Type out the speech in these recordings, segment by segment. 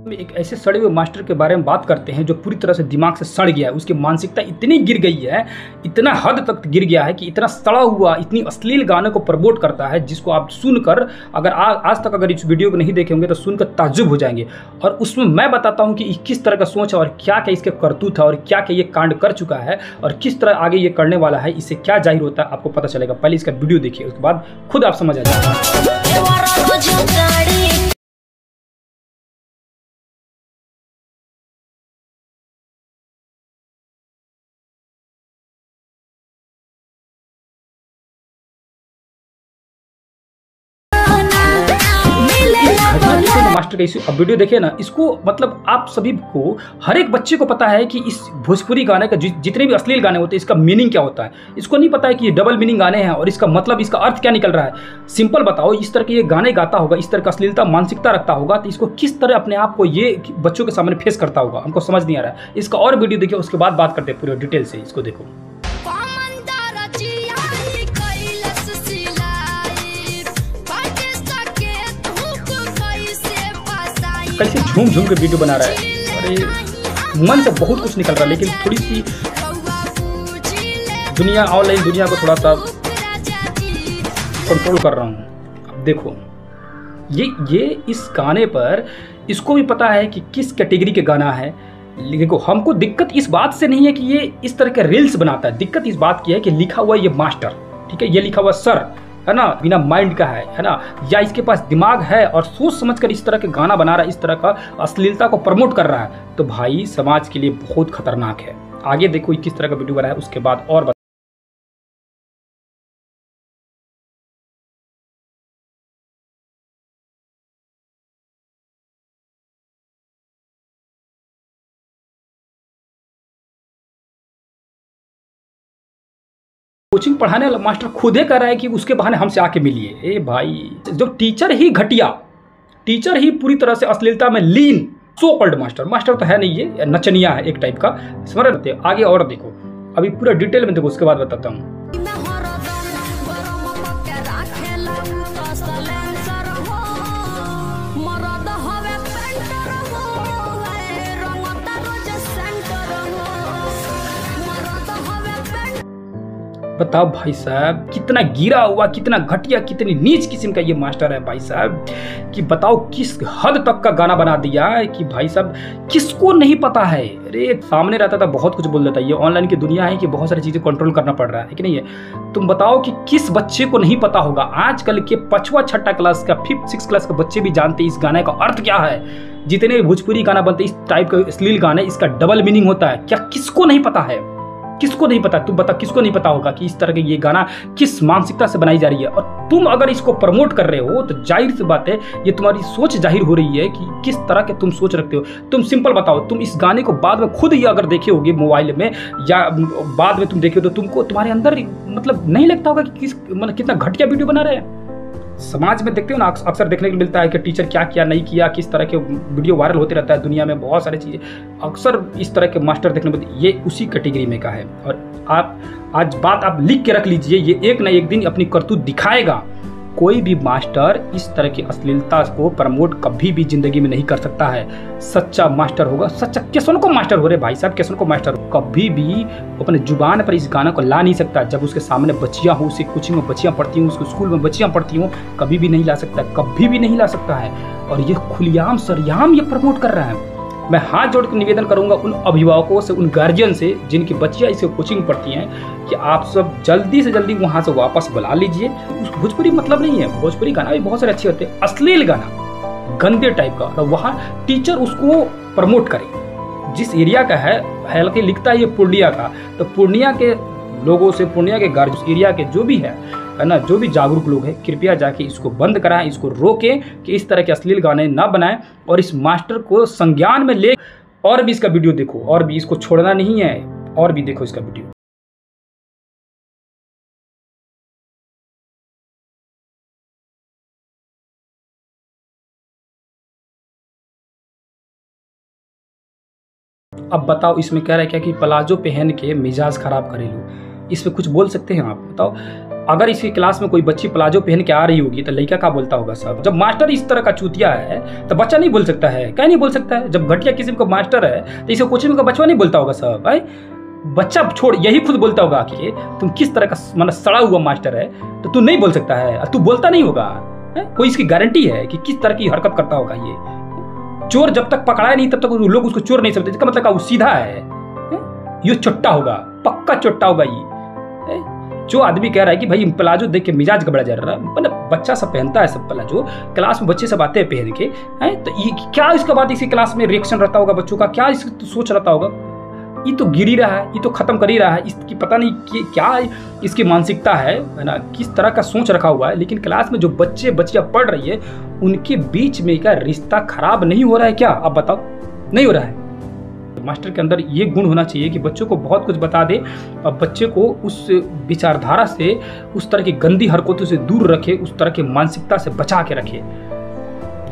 एक ऐसे सड़े हुए मास्टर के बारे में बात करते हैं जो पूरी तरह से दिमाग से सड़ गया है। उसकी मानसिकता इतनी गिर गई है, इतना हद तक गिर गया है कि इतना सड़ा हुआ, इतनी अश्लील गाने को प्रमोट करता है जिसको आप सुनकर अगर आज तक अगर इस वीडियो को नहीं देखे होंगे तो सुनकर ताज्जुब हो जाएंगे। और उसमें मैं बताता हूँ कि किस तरह का सोच है और क्या क्या इसके करतूत है और क्या क्या ये कांड कर चुका है और किस तरह आगे ये करने वाला है। इससे क्या जाहिर होता है आपको पता चलेगा। पहले इसका वीडियो देखिए, उसके बाद खुद आप समझ आ जाएंगे। मास्टर का इस वीडियो देखिए ना, इसको मतलब आप सभी को, हर एक बच्चे को पता है कि इस भोजपुरी गाने का जितने भी अश्लील गाने होते हैं इसका मीनिंग क्या होता है। इसको नहीं पता है कि ये डबल मीनिंग गाने हैं और इसका मतलब, इसका अर्थ क्या निकल रहा है। सिंपल बताओ, इस तरह के ये गाने गाता होगा, इस तरह का अश्लीलता मानसिकता रखता होगा तो इसको किस तरह अपने आप को ये बच्चों के सामने फेस करता होगा, हमको समझ नहीं आ रहा है। इसका और वीडियो देखिए, उसके बाद बात करते हैं पूरे डिटेल से। इसको देखो, कैसे झूम झूम के वीडियो बना रहा है। अरे मन से बहुत कुछ निकल रहा है, लेकिन थोड़ी सी दुनिया, ऑनलाइन दुनिया को थोड़ा सा कंट्रोल कर रहा हूँ। अब देखो, ये इस गाने पर इसको भी पता है कि किस कैटेगरी के गाना है। देखो, हमको दिक्कत इस बात से नहीं है कि ये इस तरह के रील्स बनाता है, दिक्कत इस बात की है कि लिखा हुआ ये मास्टर, ठीक है, ये लिखा हुआ सर है ना, बिना माइंड का है ना, या इसके पास दिमाग है और सोच समझकर इस तरह के गाना बना रहा है, इस तरह का अश्लीलता को प्रमोट कर रहा है, तो भाई समाज के लिए बहुत खतरनाक है। आगे देखो किस तरह का वीडियो बना है, उसके बाद और कोचिंग पढ़ाने वाला मास्टर खुद ही कह रहा है कि उसके बहाने हमसे आके मिलिए। ए भाई, जो टीचर ही घटिया, टीचर ही पूरी तरह से अश्लीलता में लीन, सो कॉल्ड मास्टर तो है नहीं, ये नचनिया है एक टाइप का, समझ रहे। आगे और देखो, अभी पूरा डिटेल में देखो, उसके बाद बताता हूँ। बताओ भाई साहब, कितना गिरा हुआ, कितना घटिया, कितनी नीच किस्म का ये मास्टर है भाई साहब, कि बताओ किस हद तक का गाना बना दिया है कि भाई साहब किसको नहीं पता है। अरे सामने रहता था बहुत कुछ बोल देता है। ये ऑनलाइन की दुनिया है कि बहुत सारी चीजें कंट्रोल करना पड़ रहा है कि नहीं है। तुम बताओ कि किस बच्चे को नहीं पता होगा। आजकल के 5वां 6ठा क्लास का, 5th 6th क्लास के बच्चे भी जानते हैं इस गाने का अर्थ क्या है। जितने भी भोजपुरी गाना बनते हैं इस टाइप के अश्लील गाने, इसका डबल मीनिंग होता है। क्या किसको नहीं पता है? किसको नहीं पता? तुम बता, किसको नहीं पता होगा कि इस तरह के ये गाना किस मानसिकता से बनाई जा रही है। और तुम अगर इसको प्रमोट कर रहे हो तो जाहिर सी बात है ये तुम्हारी सोच जाहिर हो रही है कि किस तरह के तुम सोच रखते हो। तुम सिंपल बताओ, तुम इस गाने को बाद में खुद ही अगर देखे होगे मोबाइल में या बाद में तुम देखे हो तो तुमको तुम्हारे अंदर मतलब नहीं लगता होगा कि मतलब कितना घटिया वीडियो बना रहे हैं। समाज में देखते हो ना, अक्सर देखने को मिलता है कि टीचर क्या किया नहीं किया, किस तरह के वीडियो वायरल होते रहता है दुनिया में, बहुत सारी चीज़ें अक्सर इस तरह के मास्टर देखने को, ये उसी कैटेगरी में का है। और आप आज बात आप लिख के रख लीजिए, ये एक ना एक दिन अपनी करतूत दिखाएगा। कोई भी मास्टर इस तरह की अश्लीलता को प्रमोट कभी भी जिंदगी में नहीं कर सकता है। सच्चा मास्टर होगा, सच्चा किसन को मास्टर हो रहे भाई साहब, किसन को मास्टर कभी भी अपने जुबान पर इस गाना को ला नहीं सकता। जब उसके सामने बच्चियां हो, उसकी कोचिंग में बच्चियां पढ़ती हूँ, उसके स्कूल में बच्चियां पढ़ती हूँ, कभी भी नहीं ला सकता, कभी भी नहीं ला सकता है। और ये खुलेआम सरेआम ये प्रमोट कर रहा है। मैं हाथ जोड़कर निवेदन करूंगा उन अभिभावकों से, उन गार्जियन से जिनकी बच्चियां इसे कोचिंग पढ़ती हैं, कि आप सब जल्दी से जल्दी वहां से वापस बुला लीजिए। भोजपुरी मतलब नहीं है, भोजपुरी गाना भी बहुत सारे अच्छे होते हैं, अश्लील गाना गंदे टाइप का, और वहाँ टीचर उसको प्रमोट करे। जिस एरिया का है, हालांकि लिखता है ये पूर्णिया का, तो पूर्णिया के लोगों से, पूर्णिया के गार्जियन, एरिया के जो भी है ना, जो भी जागरूक लोग हैं, कृपया जाके इसको बंद कराएं, इसको रोकें कि इस तरह के अश्लील गाने ना बनाएं और इस मास्टर को संज्ञान में ले। और भी इसका वीडियो देखो, और भी, इसको छोड़ना नहीं है, और भी देखो इसका वीडियो। अब बताओ, इसमें कह रहा है क्या कि प्लाजो पहन के मिजाज खराब करे लो। इस पे कुछ बोल सकते हैं आप? बताओ, अगर इसकी क्लास में कोई बच्ची प्लाजो पहन के आ रही होगी तो लड़का क्या बोलता होगा सब? जब मास्टर इस तरह का चूतिया है तो बच्चा नहीं बोल सकता है? क्या नहीं बोल सकता है? जब घटिया किस्म का मास्टर है तो इसे कोचिंग का बच्चा नहीं बोलता होगा सब? भाई बच्चा छोड़, यही खुद बोलता होगा कि तुम किस तरह का मतलब सड़ा हुआ मास्टर है, तो तू नहीं बोल सकता है, तू बोलता नहीं होगा। कोई इसकी गारंटी है कि किस तरह की हरकत करता होगा ये? चोर जब तक पकड़ाया नहीं तब तक लोग उसको चोर नहीं समझते। इसका मतलब क्या? वो सीधा है, ये चोट्टा होगा, पक्का चोट्टा होगा ये। जो आदमी कह रहा है कि भाई प्लाजो देख के मिजाज गबड़ा जा रहा है, मतलब बच्चा सब पहनता है सब प्लाजो, क्लास में बच्चे सब आते हैं पहन के, तो ये क्या इसके बाद इसी क्लास में रिएक्शन रहता होगा बच्चों का? क्या इसकी सोच रहता होगा? ये तो गिर ही रहा है, ये तो खत्म कर ही रहा है, इसकी पता नहीं कि क्या इसकी मानसिकता है ना, किस तरह का सोच रखा हुआ है। लेकिन क्लास में जो बच्चे बच्चियां पढ़ रही है उनके बीच में का रिश्ता खराब नहीं हो रहा है क्या? आप बताओ, नहीं हो रहा है। मास्टर के अंदर ये गुण होना चाहिए कि बच्चों को बहुत कुछ बता दे और बच्चे को उस विचारधारा से, उस तरह की गंदी हरकतों से दूर रखे, उस तरह की मानसिकता से बचा के रखे।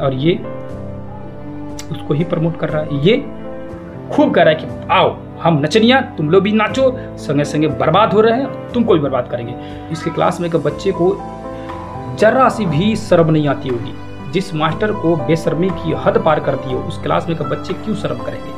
और ये उसको ही प्रमोट कर रहा है, ये खूब कह रहा है कि आओ हम नचनिया, तुम लोग भी नाचो, संगे संगे बर्बाद हो रहे हैं, तुमको भी बर्बाद करेंगे। इसके क्लास में बच्चे को जरा सी भी शर्म नहीं आती होगी। जिस मास्टर को बेशर्मी की हद पार करती हो उस क्लास में बच्चे क्यों शर्म करेंगे?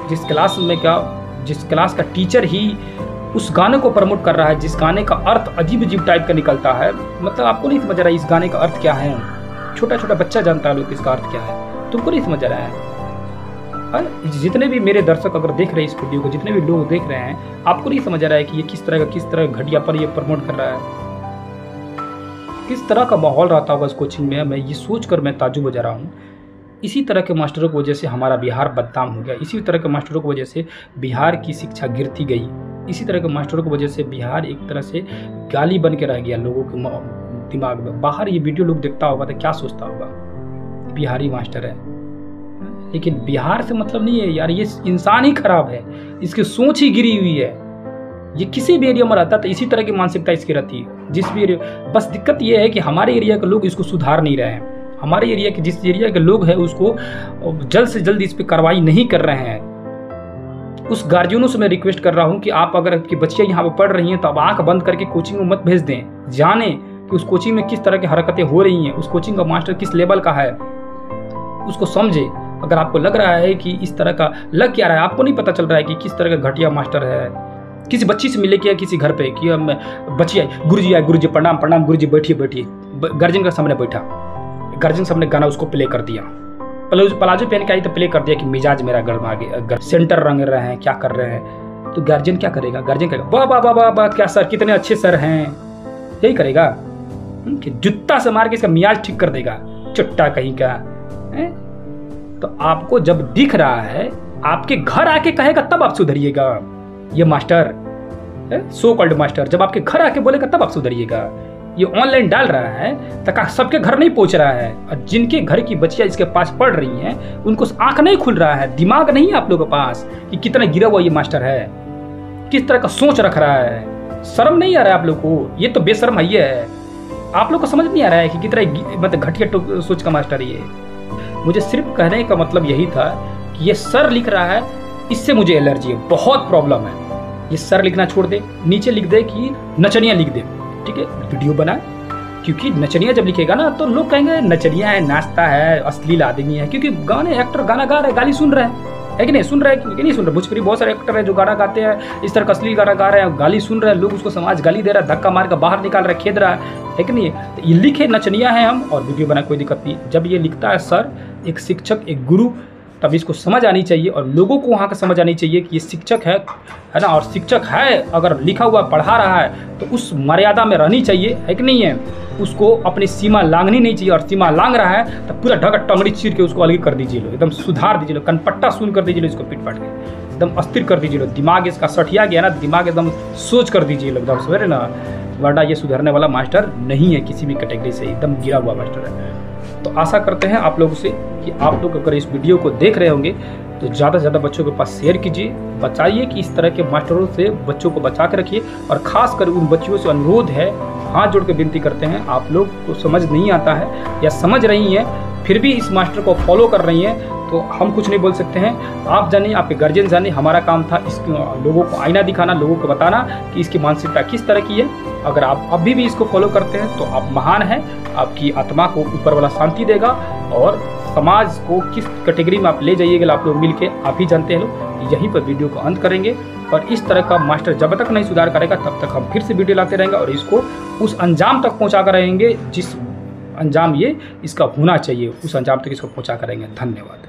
जिस क्लास का टीचर ही उस गाने को प्रमोट कर रहा है, जिस गाने का अर्थ अजीब अजीब टाइप का निकलता है, मतलब आपको नहीं समझ रहा है इस गाने का अर्थ क्या है। छोटा छोटा बच्चा जानता है लोग इसका अर्थ क्या है, तुमको नहीं समझ रहा है। जितने भी मेरे दर्शक अगर देख रहे हैं इस वीडियो को, जितने भी लोग देख रहे हैं, आपको नहीं समझ रहा है कि ये किस तरह घटिया पर ये प्रमोट कर रहा है। किस तरह का माहौल रहता होगा इस कोचिंग में, मैं ये सोचकर मैं ताज्जुब हो जा रहा हूँ। इसी तरह के मास्टरों की वजह से हमारा बिहार बदनाम हो गया, इसी तरह के मास्टरों की वजह से बिहार की शिक्षा गिरती गई, इसी तरह के मास्टरों की वजह से बिहार एक तरह से गाली बन के रह गया लोगों के दिमाग में। बाहर ये वीडियो लोग देखता होगा तो क्या सोचता होगा, बिहारी मास्टर है। लेकिन बिहार से मतलब नहीं है यार, ये इंसान ही खराब है, इसकी सोच ही गिरी हुई है। ये किसी भी एरिया में रहता तो इसी तरह की मानसिकता इसकी रहती है। जिस भी एरिया, बस दिक्कत ये है कि हमारे एरिया के लोग इसको सुधार नहीं रहे हैं। हमारे एरिया के जिस एरिया के लोग हैं उसको जल्द से जल्द इस पर कार्रवाई नहीं कर रहे हैं। उस गार्जियनों से मैं रिक्वेस्ट कर रहा हूं कि आप अगर आपकी बच्चियां यहाँ पर पढ़ रही हैं तो आप आंख बंद करके कोचिंग में मत भेज दें। जाने कि उस कोचिंग में किस तरह की हरकतें हो रही हैं, उस कोचिंग का मास्टर किस लेवल का है, उसको समझे। अगर आपको लग रहा है कि इस तरह का लग क्या रहा है, आपको नहीं पता चल रहा है कि किस तरह का घटिया मास्टर है, किसी बच्ची से मिले क्या किसी घर पे कि बच्ची आई, गुरुजी प्रणाम प्रणाम, गुरुजी बैठिए, गार्जियन के सामने बैठा, गार्जियन सामने गाना उसको प्ले कर दिया, प्लाजो पहन के आई तो प्ले कर दिया कि मिजाज मेरा गर्म आ गया, सेंटर रंग रहे हैं, क्या कर रहे हैं। तो गार्जियन क्या करेगा? गार्जियन कहेगा वाह वाह वाह वाह, क्या सर, कितने अच्छे सर हैं, यही करेगा कि जुत्ता से मार के इसका मिजाज ठीक कर देगा, चुट्टा कहीं का। तो आपको जब दिख रहा है, आपके घर आके कहेगा तब आप सुधरिएगा। ये मास्टर, सो कॉल्ड मास्टर, जब आपके घर आके बोलेगा तब आप सुधरिएगा। ये ऑनलाइन डाल रहा है तक सबके घर नहीं पहुंच रहा है, और जिनके घर की बच्चियां इसके पास पढ़ रही हैं उनको आंख नहीं खुल रहा है, दिमाग नहीं है आप लोगों के पास कि कितना गिरा हुआ ये मास्टर है, किस तरह का सोच रख रहा है। शर्म नहीं आ रहा है आप लोग को? ये तो बेशर्म है, आप लोग को समझ नहीं आ रहा है कि कितना मतलब घटिया सोच का मास्टर ये। मुझे सिर्फ कहने का मतलब यही था कि ये सर लिख रहा है, इससे मुझे एलर्जी है, बहुत प्रॉब्लम है। ये सर लिखना छोड़ दे, नीचे लिख दे कि नचनिया लिख दे, ठीक है, वीडियो बनाए। क्योंकि नचनिया जब लिखेगा ना तो लोग कहेंगे नचनिया है, नाचता है, अश्लील आदमी है। क्योंकि गाने एक्टर गाना गा रहे हैं, गाली सुन रहे हैं, है कि नहीं? सुन रहे हैं कि नहीं सुन रहे? भोजपुरी बहुत सारे एक्टर है जो गाना गाते हैं, इस तरह का अश्लील गाना गा रहे हैं, गाली सुन रहे हैं, लोग उसको समाज गाली दे रहा है, धक्का मार कर बाहर निकाल रहा है, खेद रहा है कि नहीं? तो ये लिखे नचनिया है हम, और वीडियो बनाए, कोई दिक्कत नहीं। जब ये लिखता है सर, एक शिक्षक, एक गुरु, तब इसको समझ आनी चाहिए और लोगों को वहाँ का समझ आनी चाहिए कि ये शिक्षक है ना, और शिक्षक है अगर लिखा हुआ पढ़ा रहा है तो उस मर्यादा में रहनी चाहिए, है कि नहीं है? उसको अपनी सीमा लांघनी नहीं चाहिए, और सीमा लांघ रहा है तो पूरा ढका टंगड़ी चीर के उसको अलग कर दीजिए लो, एकदम सुधार दीजिए लो, कनपट्टा सुन कर दीजिए लो, इसको पीट पाट के एकदम अस्थिर कर दीजिए लो। दिमाग इसका सठिया गया ना, दिमाग एकदम सोच कर दीजिए लो एकदम, समझ रहे ना? वरना ये सुधरने वाला मास्टर नहीं है, किसी भी कैटेगरी से एकदम गिरा हुआ मास्टर है। तो आशा करते हैं आप लोगों से कि आप लोग अगर इस वीडियो को देख रहे होंगे तो ज़्यादा से ज़्यादा बच्चों के पास शेयर कीजिए, बचाइए कि इस तरह के मास्टरों से बच्चों को बचा के रखिए। और ख़ासकर उन बच्चियों से अनुरोध है, हाथ जोड़ के विनती करते हैं, आप लोग को समझ नहीं आता है या समझ रही हैं फिर भी इस मास्टर को फॉलो कर रही हैं, तो हम कुछ नहीं बोल सकते हैं। आप जानिए, आपके गार्जियन जानिए। हमारा काम था इस लोगों को आईना दिखाना, लोगों को बताना कि इसकी मानसिकता किस तरह की है। अगर आप अभी भी इसको फॉलो करते हैं तो आप महान हैं, आपकी आत्मा को ऊपर वाला शांति देगा और समाज को किस कैटेगरी में आप ले जाइएगा आप लोग मिल के आप ही जानते हैं लोग। यहीं पर वीडियो को अंत करेंगे और इस तरह का मास्टर जब तक नहीं सुधार करेगा तब तक हम फिर से वीडियो लाते रहेंगे और इसको उस अंजाम तक पहुंचा कर रहेंगे जिस अंजाम ये इसका होना चाहिए, उस अंजाम तक इसको पहुंचा करेंगे। धन्यवाद।